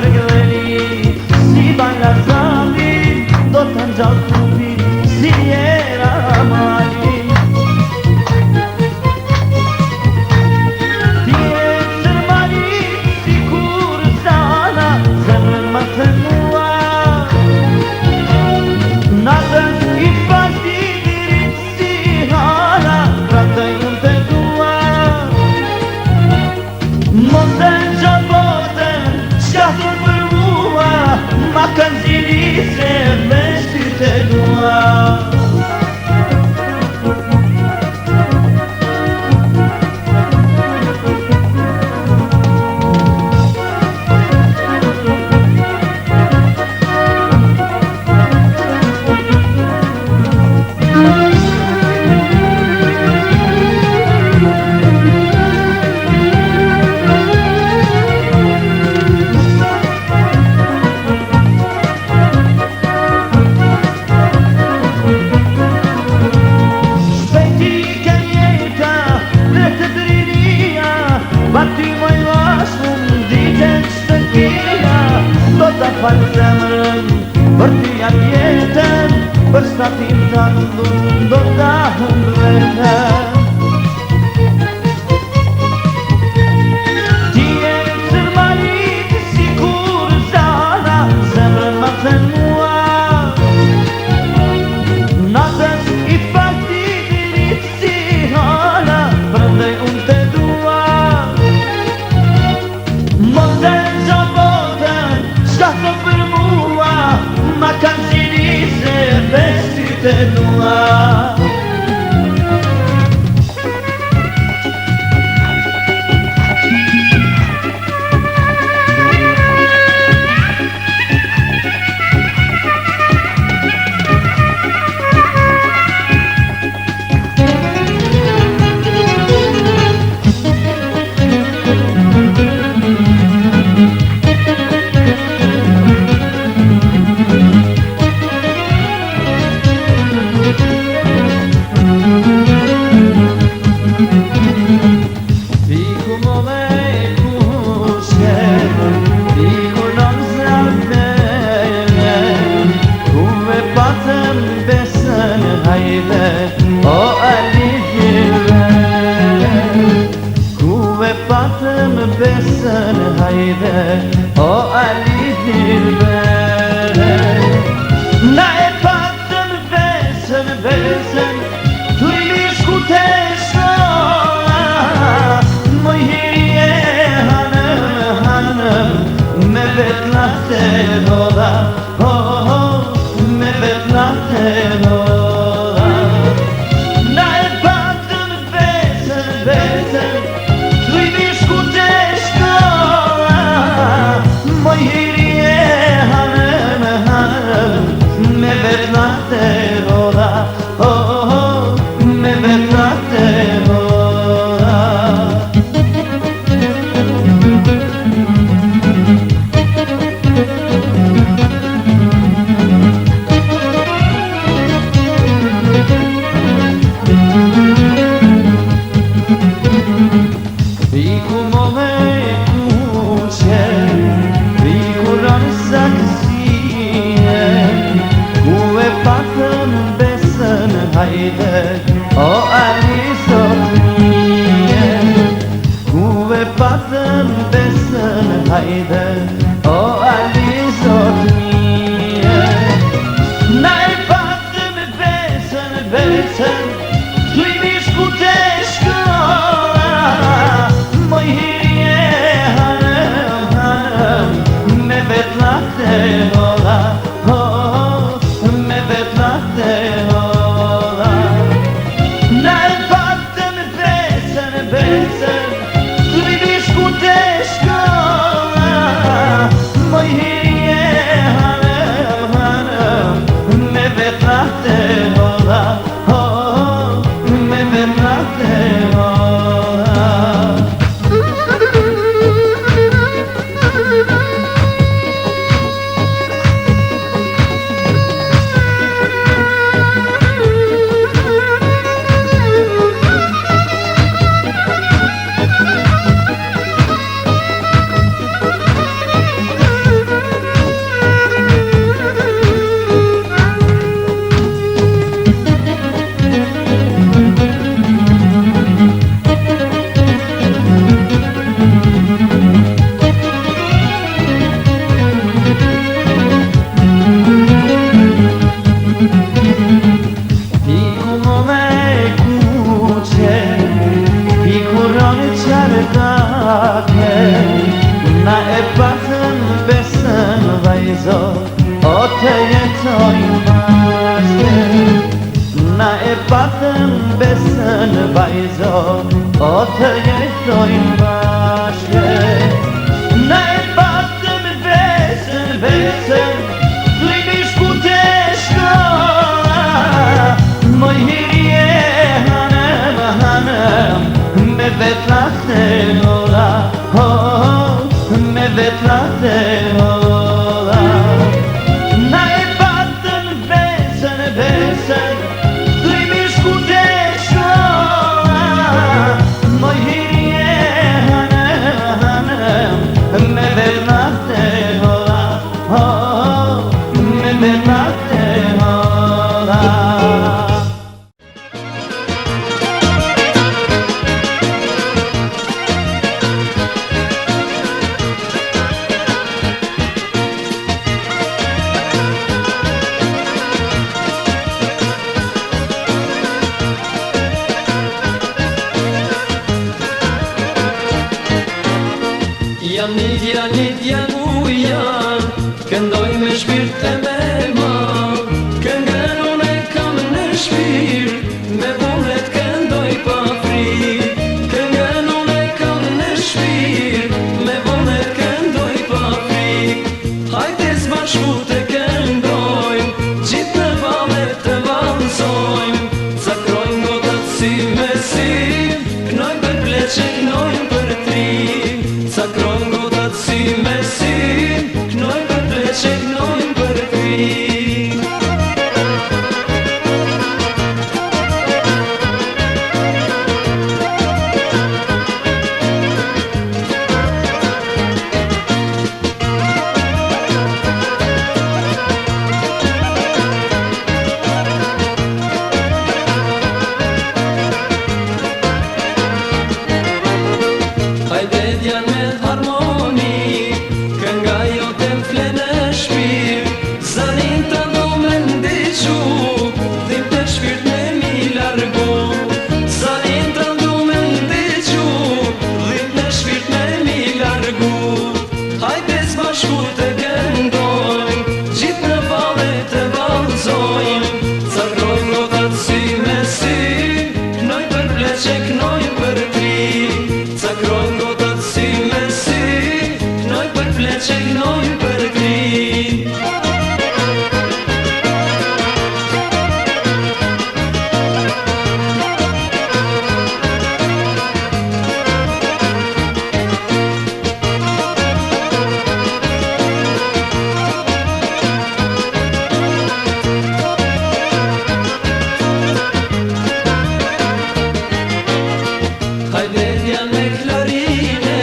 përgëdheri, si bala zali, do të ngjall trupi, si era mali. Tjetër mali, si kur zana, zemrën më thënua, natën i fati dirit si hala, prandaj unë të dua. Mos e gjabotën, qka thë për mua, ma kanë zili se me shty të dua. Falë zemrën, për ty janë jetën, për statim të ndun, do të hëndë vetën. Ti e sërmarit, si kur zana, zemrën më thën mua, natës i fati dirit si hala, prandaj unë të dua. Mos e gjabotën, qka thë për mua, ma kanë zili se besi të dua. O alidhirve, kuve patëm besën hajde, o alidhirve. Na e patëm besën, tu i mishku të shkolla, moj hiri e hanëm, me vetla të roda, me vetla të roda. Moj hiri e hanëm, me vetla të roda, me vetla të roda. besën, Limi shkute shkolla, Moj hirje hanem, Me vetlate ola, Me vetlate ola. Na e patën besën, Limi shkute shkolla, Moj hirje hanem, Me vetlate ola, Me vetlate ola. Janë ujan, këndoj me shpirt e me ma, këngën unë e kam në shpirt, me vullnet këndoj pa fri. Këngën unë e kam në shpirt, me vullnet këndoj pa fri. Hajde s'bashku të këndojmë, gjithë në valet të valsojmë, zakrojmë gotat si me si, knojmë për pleqe, knojmë për tri. Zakrojmë gotat si me si, knojmë për pleqe, knojmë për tri. Hajde djan me harmoni, kënga jote m'fle në shpirt, zanin të do me ndiqu, dhim të shpirt me mi largu. Zanin të do me ndiqu, dhim të shpirt me mi largu. Hajde s'bashku të këndojmë, gjithë në valet të valzojmë, zakrojmë gotat si me si, knojmë për pleqe, knojmë për tri. Zakrojmë gotat si me si, knojmë për pleqe, knojmë për tri. Hajde djan me klarine,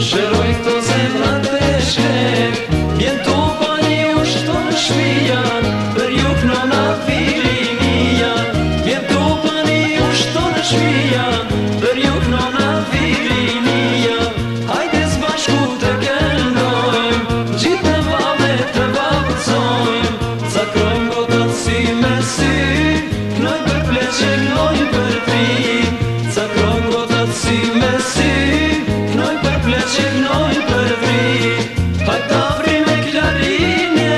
shëroj këto zemrat e shkrep, vjen tu pa një ushto në shpija, për ju knona filimia. Vjen tu pa një ushto në shpija, për ju knona filimia. Hajde s'bashku të këndojmë, gjithë në valet të valsojmë, zakrojmë gotat si me si, knojmë për pleqe, knojmë për tri. Zakrojmë gotat si me si, knojmë për pleqe, knojmë për tri. Hajde t'afri me klarine.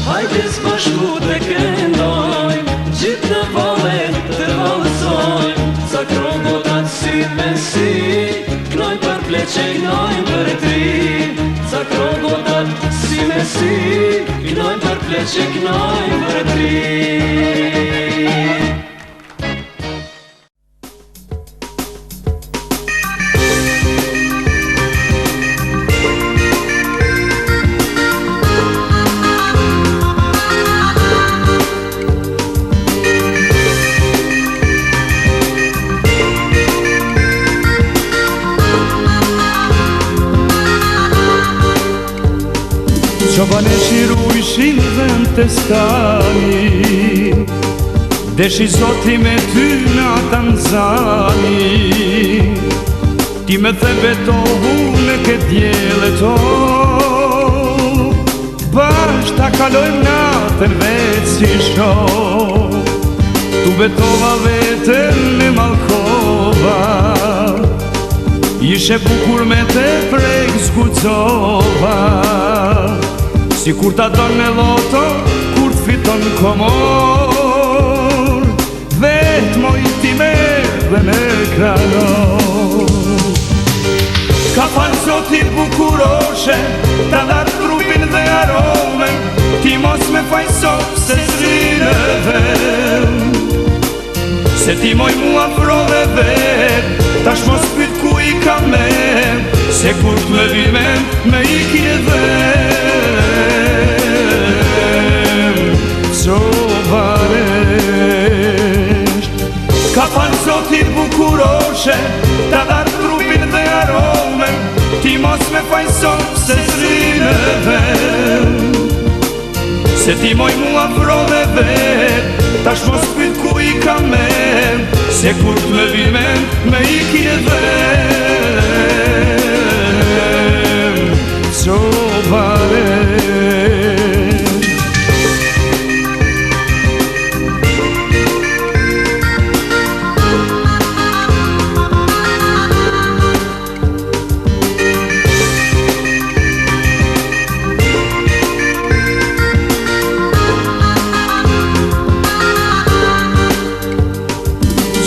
Hajde s'bashku të këndojmë, gjithë në valet të valsojmë, zakrojmë gotat si me si, knojmë për pleqe, knojmë për tri. Zakrojmë gotat si me si, knojmë për pleqe, knojmë për tri. Çoban eşir uyşin të stani, deshi Zoti me ty na ta nxani. Ti me the betohu në këtë djele to, bashkë ta kalojmë natën vetë si shoh. Tu betova vetën në Malkova, ishe bukur me te prek zgudzova. Si kur ta don në loto, kur t'fiton komor, vetë moj ti me dhe në kranor. Ka falë Zoti bukuroshe, ta datë trupin dhe aromen, ti mos me fajsop se s'rineve. Se ti moj mua frove vet, tash mos pyt ku i kam men, se kur t'me vimen me i kje dhem. So varesht, ka falë Zoti bukuroshe, ta datë trupin dhe aromen, ti mos me fajsop se s'rineve. Se ti moj mua frove vet, tash mos pyt ku i kam men, se kur t'me vimen me i kje dhem. So varesht.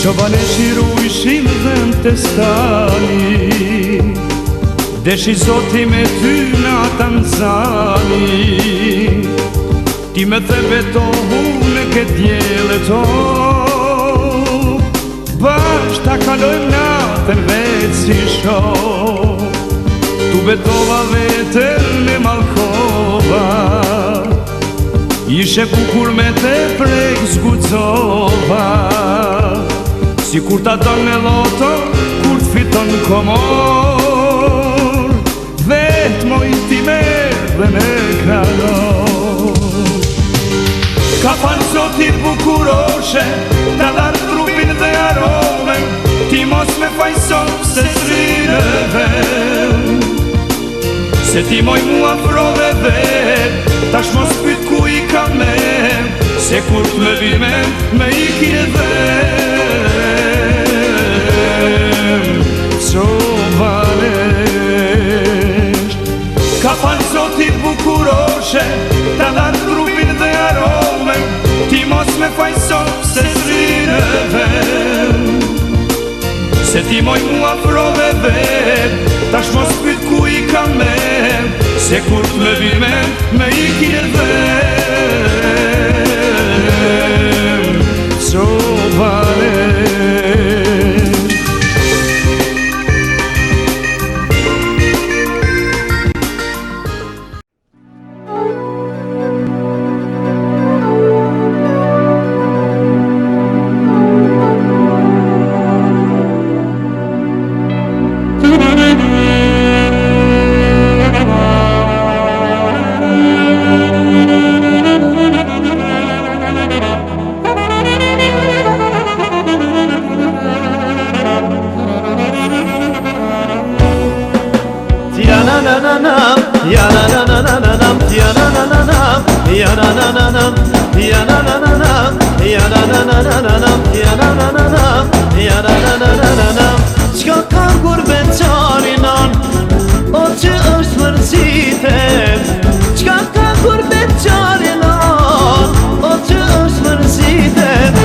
Qobane shiru ishim dhe në të stani, deshi Zoti me ty na ta nxani. Ti me the betohu në këtë djele to, bashkë ta kalojmë natën vetë si shoh. Tu betova vetën në Malkova, ishe bukur me te prek zgudzova. Si kur ta don në loto, kur t'fiton komor, vetë moj ti me dhe në kranor. Ka falë Zoti bukuroshe, ta datë trupin dhe aromen, ti mos me fajsop se s'rineve. Se ti moj mua frove vet, tash mos pyt ku i kam men, se kur t'me vimen me i kje dhem. So varesht, ka falë Zoti bukuroshe, ta datë trupin dhe aromen, ti mos me fajsop se s'rineve. Se ti moj mua frove vet, tash mos pyt ku i kam men, se kur t'me vimen me i kje dhem. So varesht. Qka ka gurbet qarinan, o që është mërzitet. Qka ka gurbet qarinan, o që është mërzitet.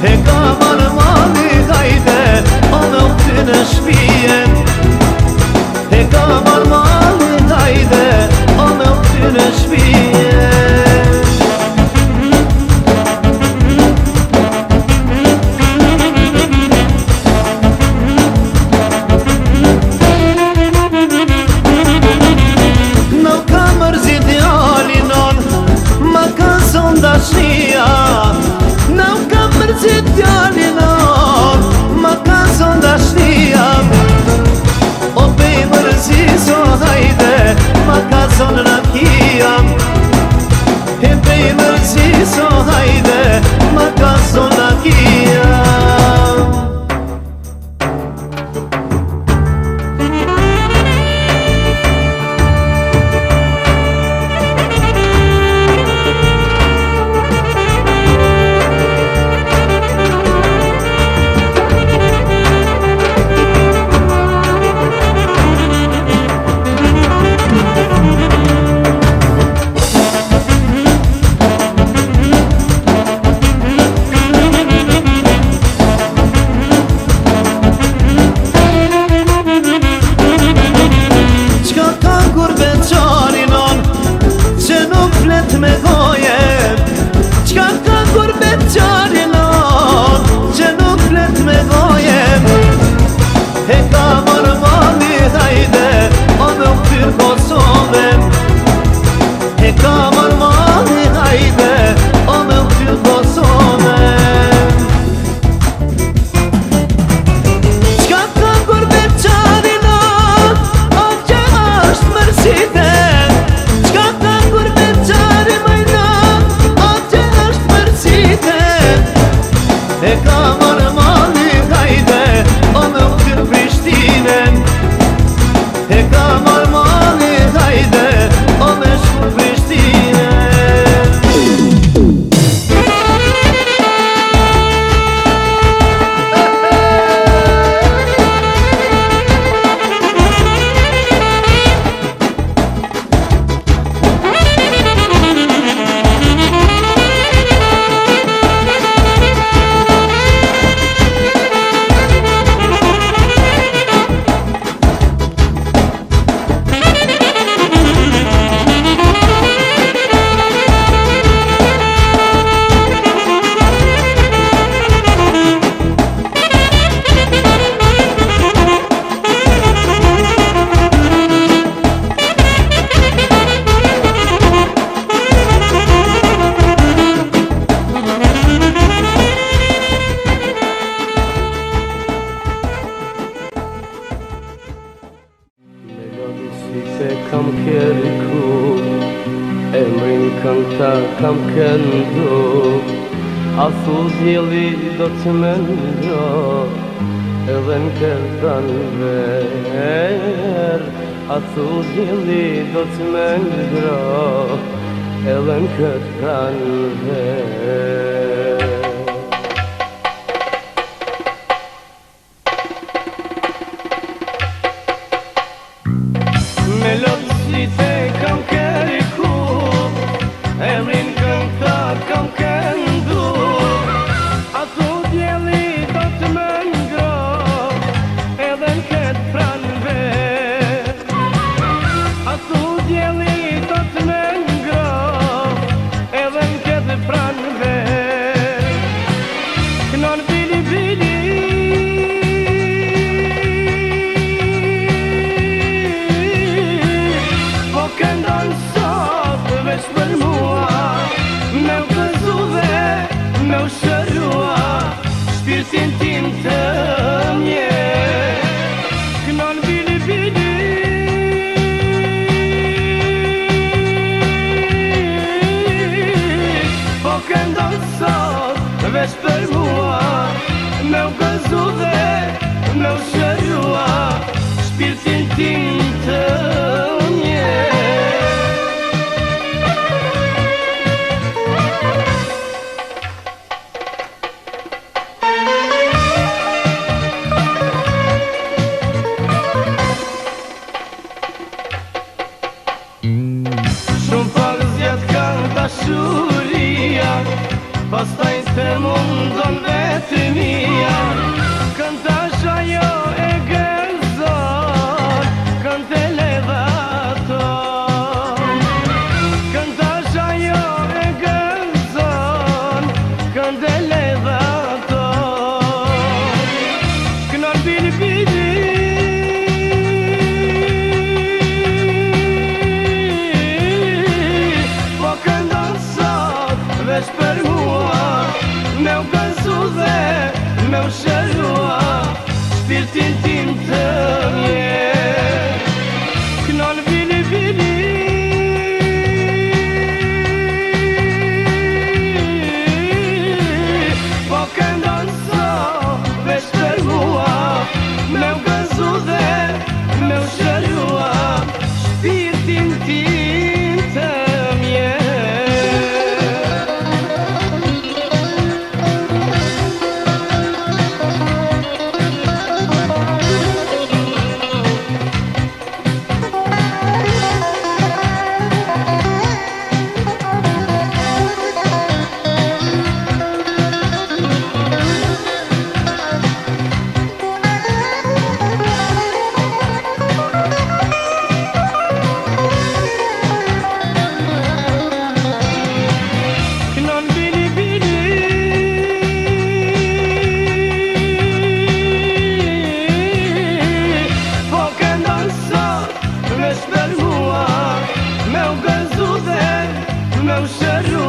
E ka marë mali hajde, o në ty në shpijet. E ka marë mali hajde, o në ty në shpijet. prej mërzi so hajde ma ka zona kia. Me goje, qka ka gurbet qarinon, që nuk flet me goje. E ka marrë mali hajde, o në këtyr Kosove. E ka marrë mali hajde, o në këtyr Kosove. Qka ka gurbet qarinon, o që është mërsite. E ka marrë mali hajde, o në këtyr Prishtinen. E ka marrë mali hajde, o me shku Prishtinen. Kam kërku, emrin kënta kam këndu, asu djeli do të më ndro, edhe në kërtan ver. Asu djeli do të më ndro, edhe në kërtan ver. Melodisite kam kërku, emrin kënta kam këndu, asu djeli do të më ngro, edhe në këtë pranve. Asu djeli do të më ngro, edhe në këtë pranve. Kënon bili bili, këndon sot veç për mua, me u gëzu dhe me u shërua, shpirtin tim të mje. Kënon bili bili, po këndon sot veç për mua, me u gëzu dhe me u shërua, shpirtin tim të mje. Shumë pak zjat kanë dashuria, pastaj të mundon vetëmia. Këntash ajo e gëzon, kënte ledhaton. Këntash ajo e gëzon, kënte ledhaton. Kënon bili bili, veç për mua, me u gëzu dhe me u shërua, shpirtin tim të mje. Kënon vili vili,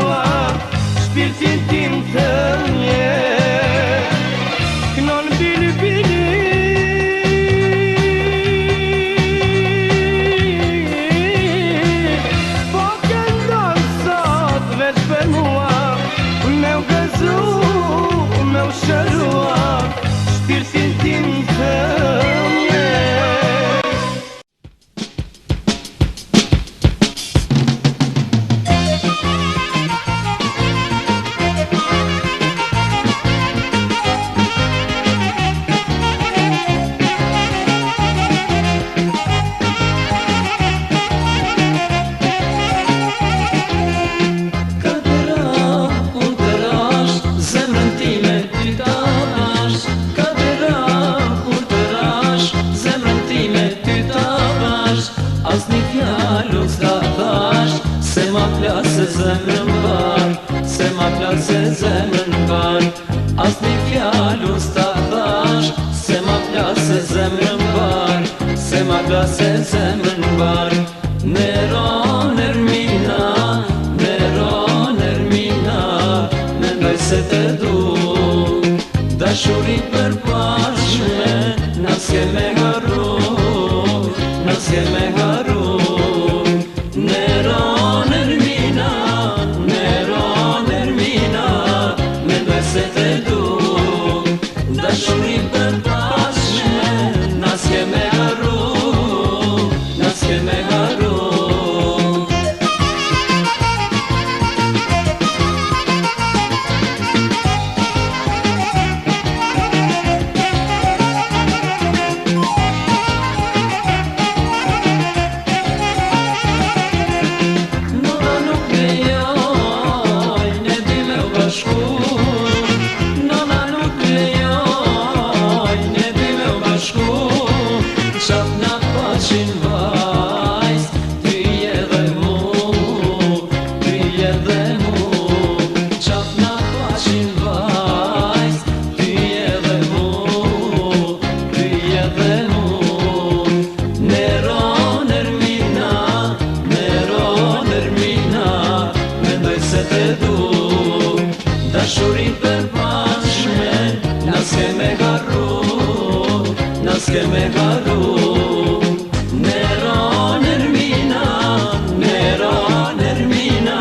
mua shpirtin tim të mje. Kënon bili bili po këndon sot veç për mua, me u gëzu, me u shërua shpirtin tim të mje. Zemrën ban, se ma plase zemrën ban. Asni fjallu s'ta thash, se ma plase zemrën ban, se ma plase zemrën ban. Neron Ermina, Neron Ermina, mendoj se te du. Dashuri për bashme, na s'keme harru, na s'keme harru. Neron Ermina, Neron Ermina, mendoj se te du. Dashuri për bashme, na s'keme harru, na s'keme harru. Dashuri për bashme, na s'keme harru, na s'keme harru. Neron Ermina, Neron Ermina,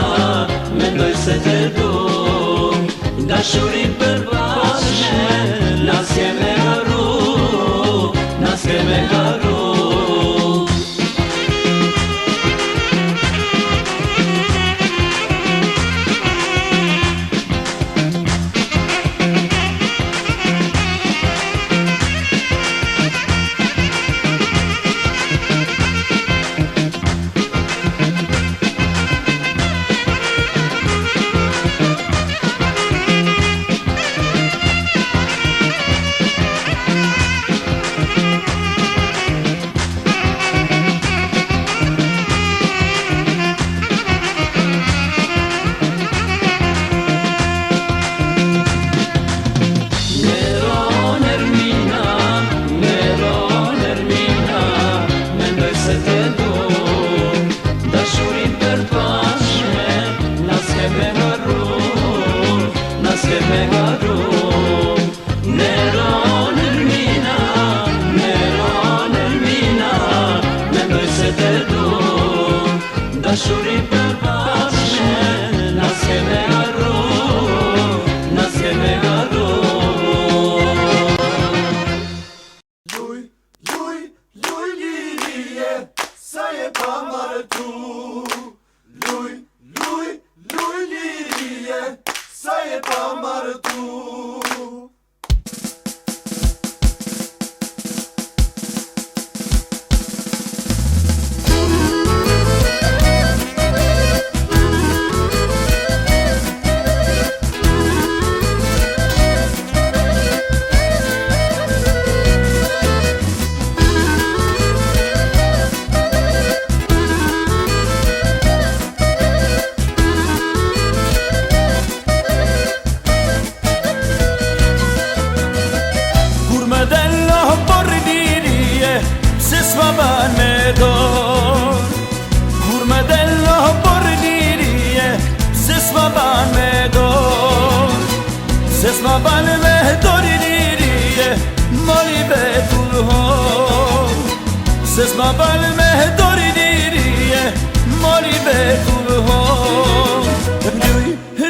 mendoj se te du. Dashuri për bashme, na s'keme harru, na s'keme harru. Dashuri për bashme, na s'keme harru, na s'keme harru. Luj, luj, luj lirie, sa je pa martu. Luj, luj, luj lirie, sa je pa martu. ban me do Se s'ma ban me dori lirije Mori betul ho Se s'ma ban me dori lirije Mori betul ho Luj,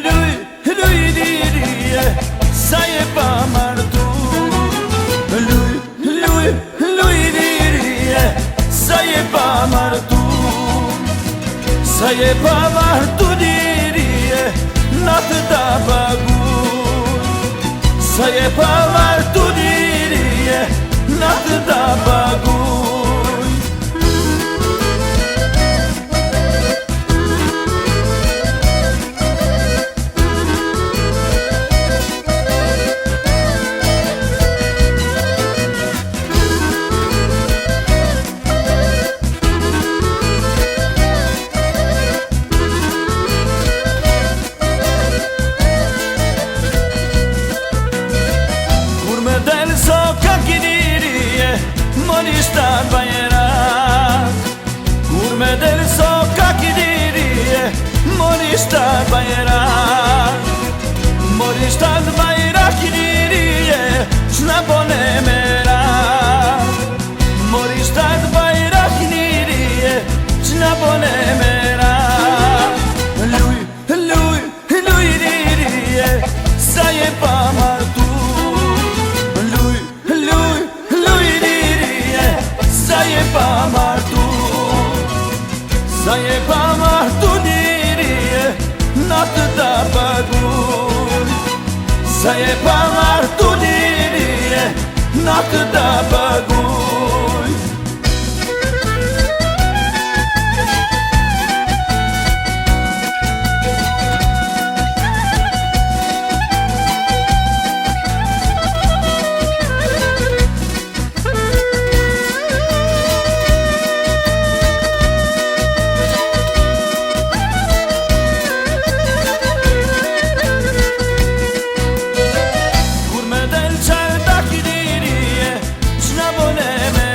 luj, luj lirije Sa je pa martu Luj, luj, luj lirije Sa je pa martu Sa je pa martu lirije Natë da paguj Sa je pa martu lirije Natë da paguj Mori shtar bajrak Kur me del soka kidirije Mori shtar bajrak Mori shtar bajrak kidirije Shna bone merak Mori shtar bajrak kidirije Shna bone merak Luj, luj, luj dirije Sa je pa martu pa martu Sa je pa martu lirije Natë da paguj Sa je pa martu lirije Natë da paguj Shna bone me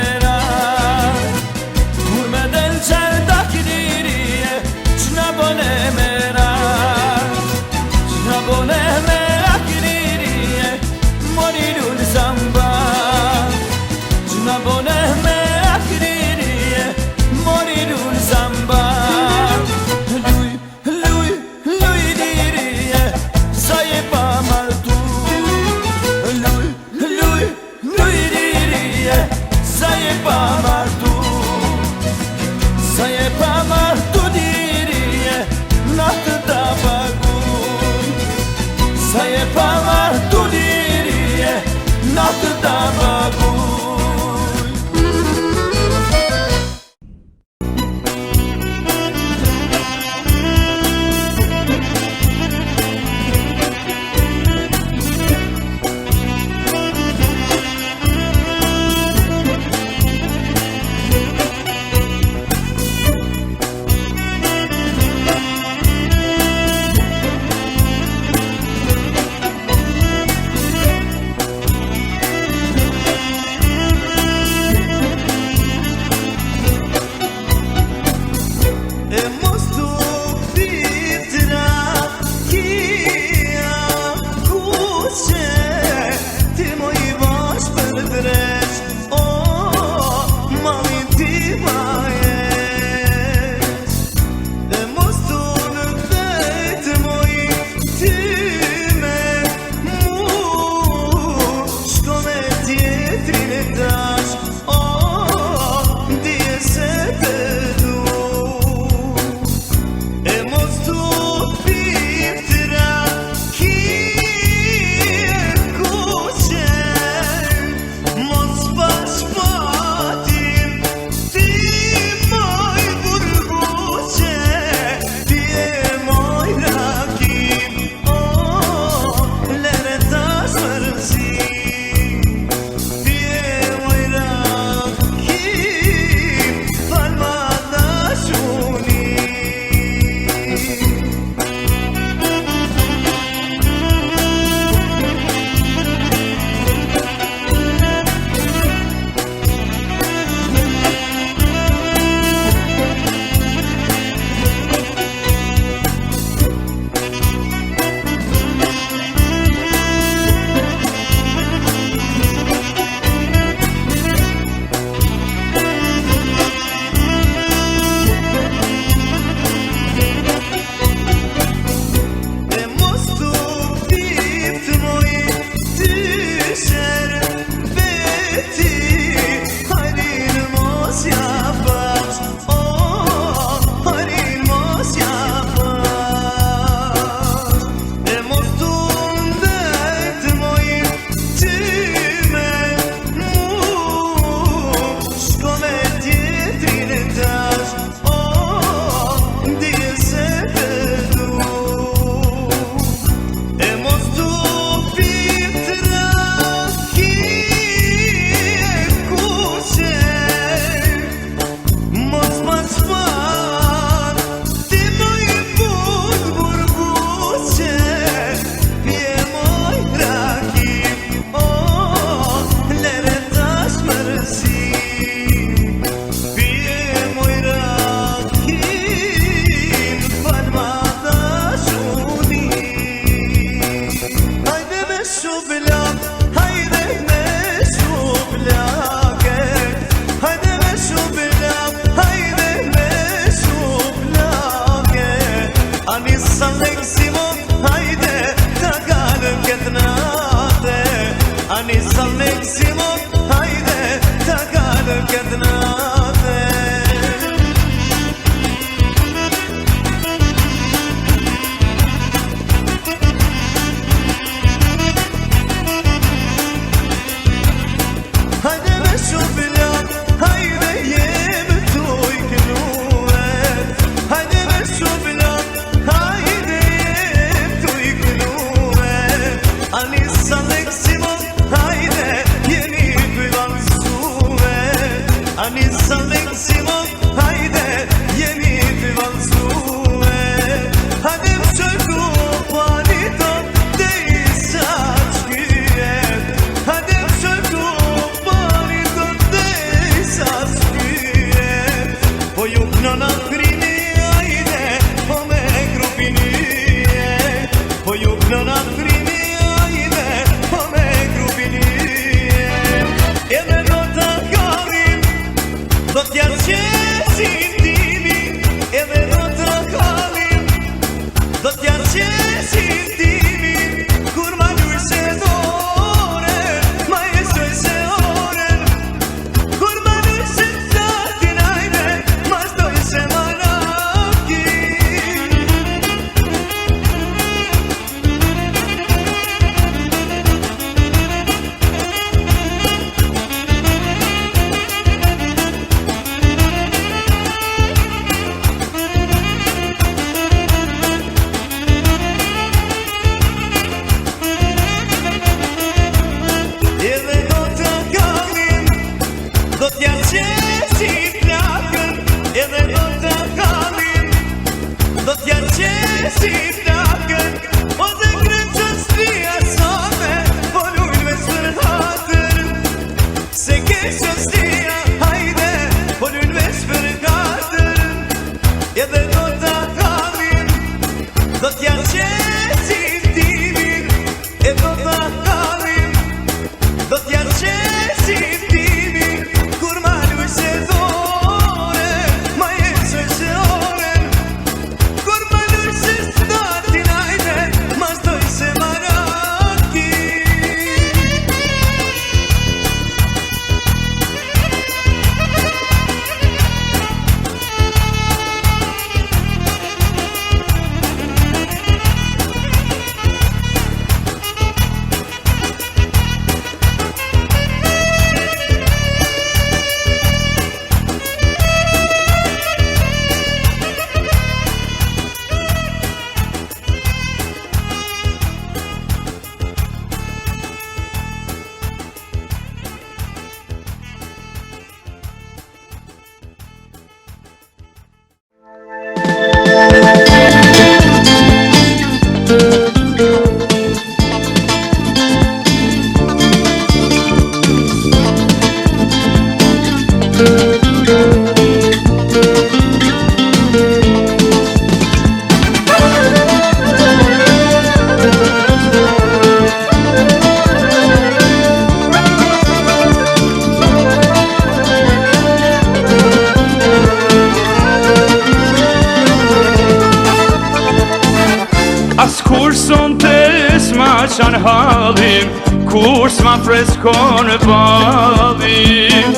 Kur son të s'ma qanë halim, kur s'ma freskon balim,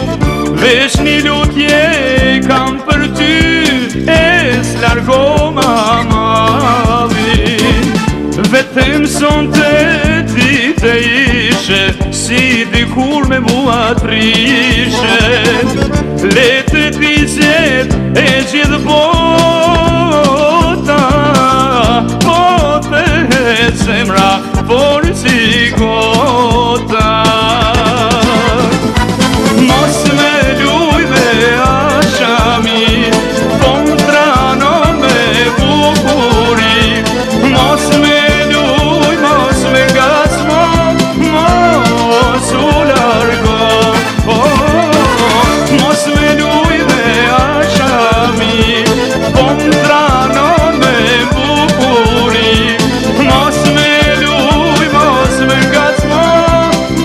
veç një lutje kam për ty, e s'largo ma malin. Vetëm son të dite ishe, si dikur me mua t'rishe, le të pizet e gjithë bota, po të zemra, por si gota. Mos me luj me ashami, po më tranon me bukuri. Mos me luj, mos me gazmo, mos u largo. Mos me luj me ashami, po më tranon me bukuri. Mos me luj, mos me gazmo,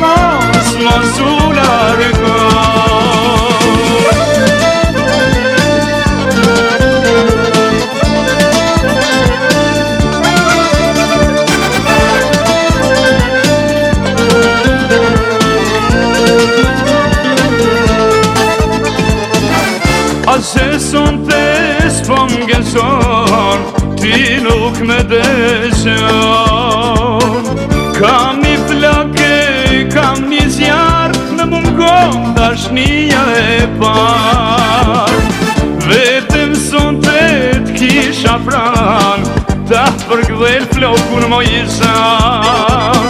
mos u largo. A se son të s'po m'gëson, ti nuk me dëshon. Kam një flake, kam një zjarë, me mungon dashnia e par. Vetëm son të t'kisha pran, ta përgdhel flokun moj i zan.